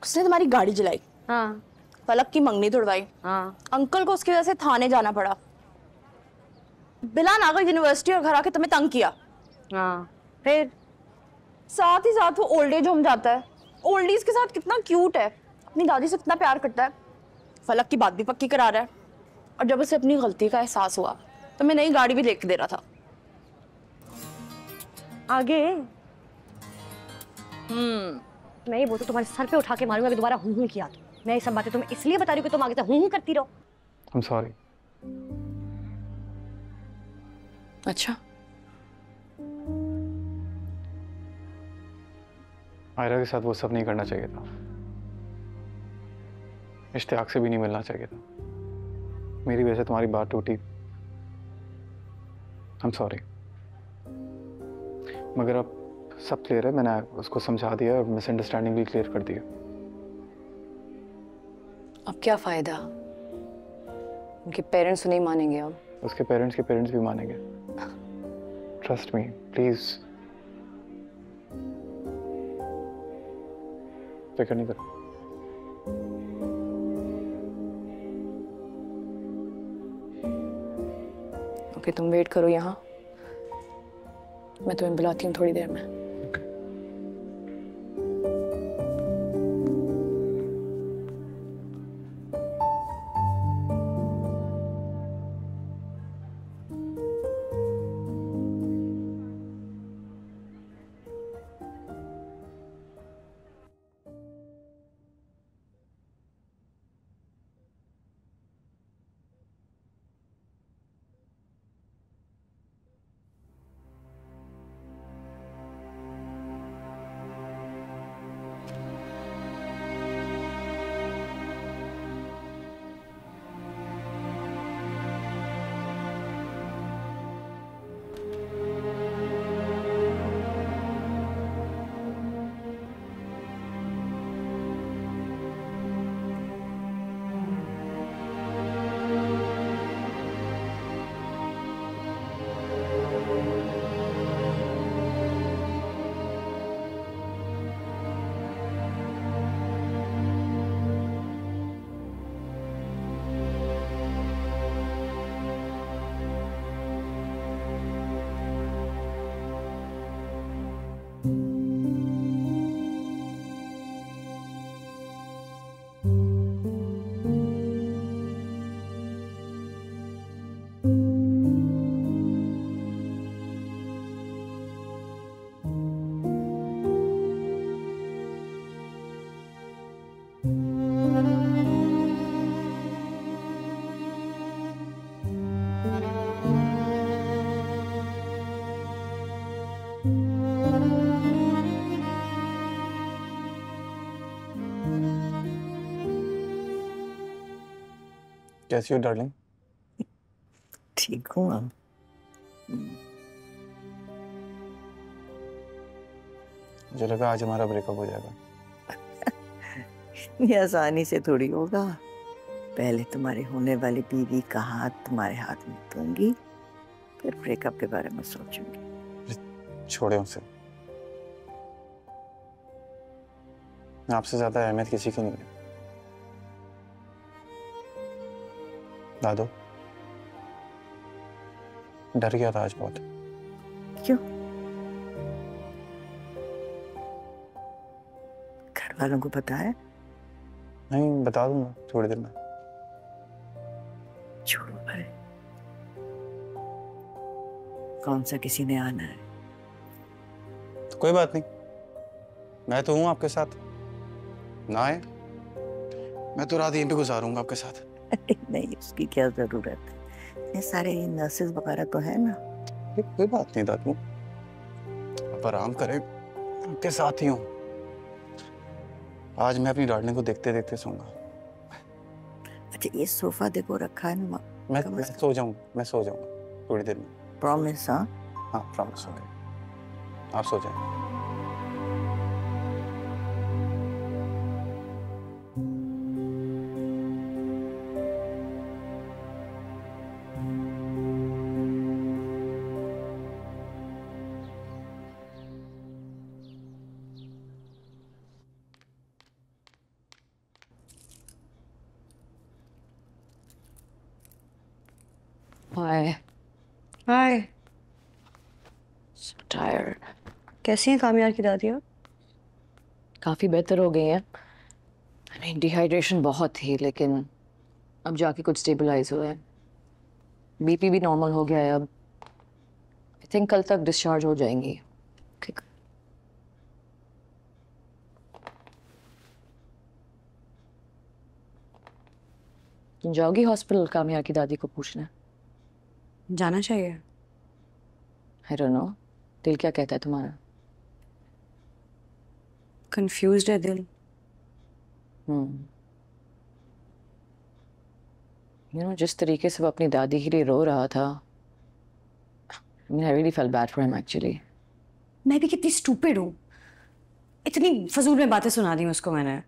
उसने तुम्हारी गाड़ी जलाई। हाँ। फलक की मंगनी तोड़वाई। हाँ। अंकल को उसकी वजह से थाने जाना पड़ा। बिलान आ गई यूनिवर्सिटी और घर आके तुम्हें तंग किया। हाँ फिर साथ ही साथ वो ओल्ड एज होम जाता है। ओल्ड एज के साथ कितना क्यूट है, अपनी दादी से कितना प्यार करता है। फलक की बात भी पक्की करा रहा है। और जब उसे अपनी गलती का एहसास हुआ तो मैं नई गाड़ी भी लेके दे रहा था। आगे मैं ये बोलती तुम्हारे सर पे उठा के मारूंगा अगर दोबारा हूं किया तो। मैं ये सब बातें तुम्हें इसलिए बता रही हूँ कि तुम आगे से हूं करती रहो। I'm sorry. अच्छा, आयरा के साथ वो सब नहीं करना चाहिए था। इश्तियाक से भी नहीं मिलना चाहिए था। मेरी वजह से तुम्हारी बात टूटी। I'm sorry. मगर अब सब क्लियर है, मैंने उसको समझा दिया और मिसअंडरस्टैंडिंग भी क्लियर कर दी है। अब क्या फायदा, उनके पेरेंट्स नहीं मानेंगे। अब उसके पेरेंट्स के पेरेंट्स भी मानेंगे। ट्रस्ट मी प्लीज, फिक्र नहीं करो। ओके, तुम वेट करो यहाँ, मैं तुम्हें बुलाती हूँ थोड़ी देर में। कैसी हो डार्लिंग? ठीक हूँ अब। मुझे लगा आज हमारा ब्रेकअप हो जाएगा। इतनी आसानी से थोड़ी होगा। पहले तुम्हारी होने वाली बीवी का हाथ तुम्हारे हाथ में दूंगी, फिर ब्रेकअप के बारे में सोचूंगी। छोड़े उसे, आपसे ज्यादा अहमियत किसी की नहीं है। दादू, डर गया था आज बहुत। क्यों? घर वालों को पता है? नहीं, बता दूंगा थोड़ी देर में। छोड़ो भाई, कौन सा किसी ने आना है। तो कोई बात नहीं, मैं तो हूं आपके साथ। ना आए, मैं तो रात यहीं पे गुजारूंगा आपके साथ। नहीं, उसकी क्या जरूरत है, ये सारे नर्सेज वगैरह तो है ना। कोई बात नहीं दादू, आप आराम करें, आपके साथ ही हूँ। आज मैं अपनी डार्लिंग को देखते देखते सोऊंगा। अच्छा, ये सोफा देखो रखा है ना। मैं सो जाऊंगा थोड़ी देर में। प्रॉमिस? हाँ हाँ प्रॉमिस। ओके, आप सो जाएं। हाय। हाय। So tired. कैसी हैं कामयार की दादी आप? काफी बेहतर हो गई है। I mean, डिहाइड्रेशन बहुत थी, लेकिन अब जाके कुछ स्टेबलाइज हुआ है। बीपी भी नॉर्मल हो गया है अब। आई थिंक कल तक डिस्चार्ज हो जाएंगी। ठीक। तुम जाओगी हॉस्पिटल कामयार की दादी को पूछना? जाना चाहिए। आई डोंट नो, दिल क्या कहता है तुम्हारा? कंफ्यूज्ड है दिल। जिस तरीके से वो अपनी दादी के लिए रो रहा था, I mean, I really felt bad for him actually. मैं भी कितनी स्टूपिड हूँ, इतनी फजूल में बातें सुना दी उसको मैंने।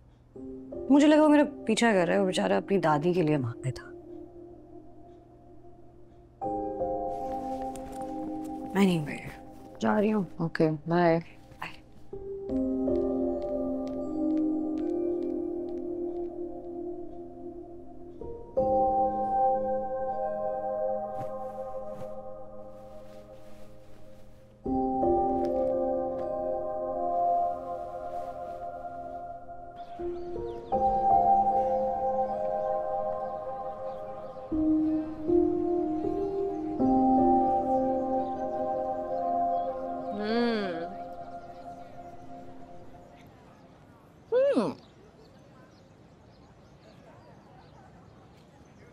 मुझे लगा वो मेरा पीछा कर रहा है, वो बेचारा अपनी दादी के लिए भाग था। मैं नहीं गई, जा रही हूँ। Okay, bye.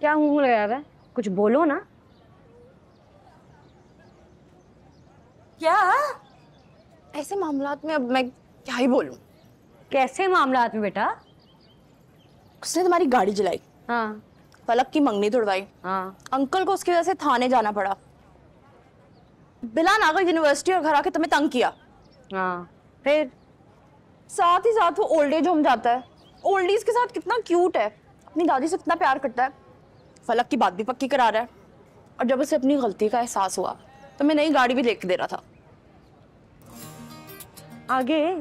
क्या मुंह लगाया हुआ है? कुछ बोलो ना। क्या? ऐसे मामलात में अब मैं क्या ही बोलूं? कैसे मामलात में बेटा? उसने तुम्हारी गाड़ी जलाई, हाँ फलक की मंगनी तोड़वाई, हाँ। अंकल को उसकी वजह से थाने जाना पड़ा, बिलान आकर यूनिवर्सिटी और घर आके तुम्हें तंग किया। हाँ फिर साथ ही साथ वो ओल्ड एज होम जाता है, ओल्ड एज के साथ कितना क्यूट है, अपनी दादी से कितना प्यार करता है, फलक की बात भी पक्की करा रहा है। और जब उसे अपनी गलती का एहसास हुआ तो मैं नई गाड़ी भी देख के दे रहा था। आगे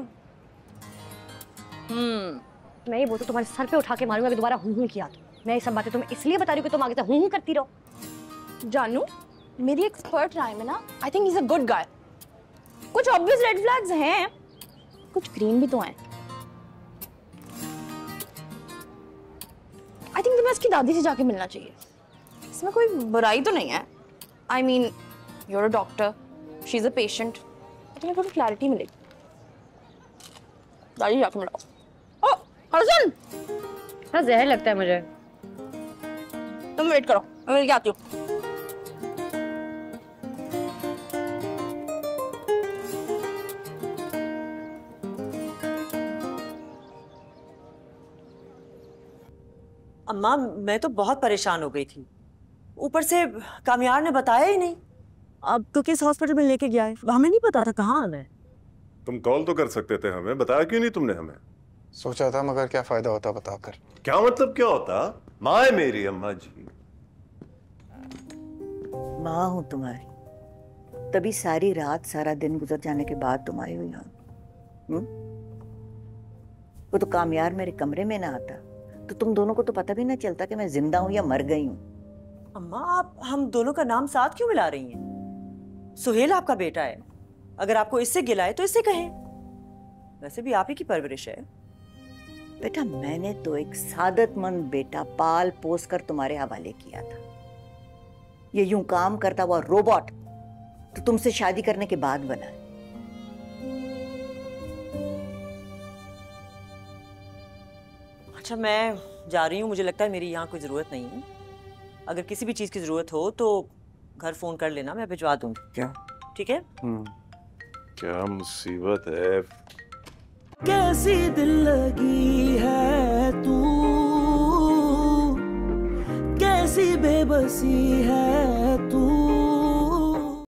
मैं ये बोलती तुम्हारे सर पे उठा के मारूंगा अगर दोबारा हूं किया तो। मैं ये सब बातें तुम्हें इसलिए बता रही हूँ कि तुम आगे से हूं करती रहो। जानू, मेरी एक्सपर्ट राय में ना, I think he is a good guy. कुछ ऑब्वियस रेड फ्लैग्स हैं, कुछ ग्रीन भी तो हैं। आई थिंक तुम्हें उसकी दादी से जाके मिलना चाहिए। इसमें कोई बुराई तो नहीं है। I mean, you are a doctor, she is a patient, तुम्हें थोड़ी क्लैरिटी मिलेगी। दादी जाके मिलाओ। ओ हसन, हाँ जहर लगता है मुझे। तुम वेट करो, मैं मिल के आती हूँ। अम्मा, मैं तो बहुत परेशान हो गई थी। ऊपर से कामयार ने बताया ही नहीं। अब तो किस हॉस्पिटल में लेके गया है, हमें नहीं पता था कहाँ आना है। तुम कॉल तो कर सकते थे हमें, बताया क्यों नहीं तुमने हमें? सोचा था, मगर क्या फायदा होता बताकर। क्या मतलब क्या होता? माँ है मेरी अम्मा जी। माँ हूं तुम्हारी, तभी सारी रात सारा दिन गुजर जाने के बाद तुम आई हो यहाँ। वो तो कामयार मेरे कमरे में ना आता तो तुम दोनों को तो पता भी ना चलता कि मैं जिंदा हूं या मर गई हूं। अम्मा, आप हम दोनों का नाम साथ क्यों मिला रही हैं? सुहेल आपका बेटा है, अगर आपको इससे गिला है तो इससे कहें। वैसे भी आप ही की परवरिश है। बेटा, मैंने तो एक सादतमंद बेटा पाल पोस कर तुम्हारे हवाले किया था। ये यूं काम करता हुआ रोबोट तो तुमसे शादी करने के बाद बना है। अच्छा, मैं जा रही हूँ, मुझे लगता है मेरी यहाँ कोई जरूरत नहीं है। अगर किसी भी चीज की जरूरत हो तो घर फोन कर लेना, मैं भिजवा दूंगी। क्या? ठीक है? क्या मुसीबत है। कैसी दिल लगी है तू, कैसी बेबसी है